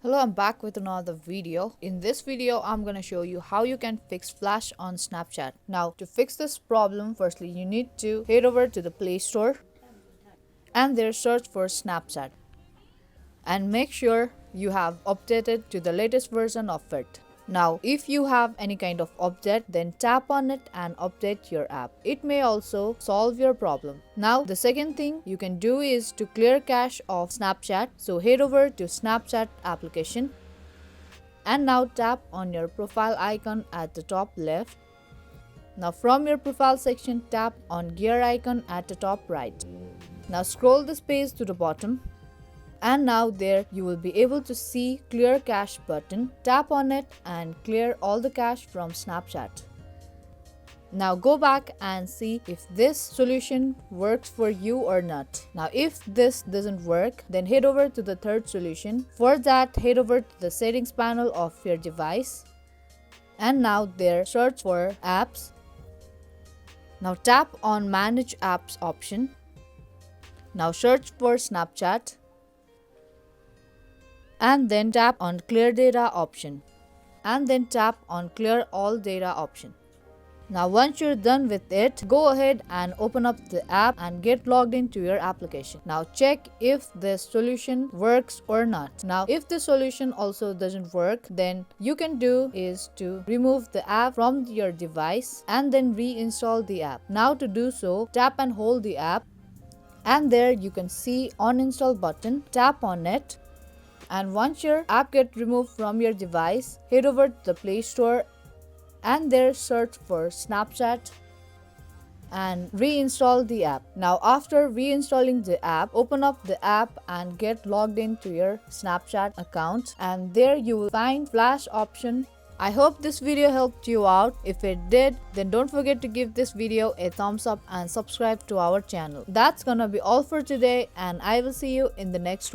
Hello, I'm back with another video. In this video, I'm gonna show you how you can fix flash on Snapchat. Now, to fix this problem, firstly, you need to head over to the Play Store and there search for Snapchat. And make sure you have updated to the latest version of it. Now, if you have any kind of update, then tap on it and update your app. It may also solve your problem. Now, the second thing you can do is to clear cache of Snapchat. So head over to Snapchat application and now tap on your profile icon at the top left. Now from your profile section, tap on gear icon at the top right. Now scroll this page to the bottom. And now there you will be able to see clear cache button. Tap on it and clear all the cache from Snapchat. Now go back and see if this solution works for you or not. Now if this doesn't work, then head over to the third solution. For that, head over to the settings panel of your device. And now there search for apps. Now tap on manage apps option. Now search for Snapchat. And then tap on clear data option and then tap on clear all data option. Now once you're done with it, go ahead and open up the app and get logged into your application. Now check if this solution works or not. Now if the solution also doesn't work, then you can do is to remove the app from your device and then reinstall the app. Now to do so, tap and hold the app and there you can see uninstall button. Tap on it. And once your app gets removed from your device, head over to the Play Store and there search for Snapchat and reinstall the app. Now after reinstalling the app, open up the app and get logged into your Snapchat account and there you will find flash option. I hope this video helped you out. If it did, then don't forget to give this video a thumbs up and subscribe to our channel. That's gonna be all for today and I will see you in the next one.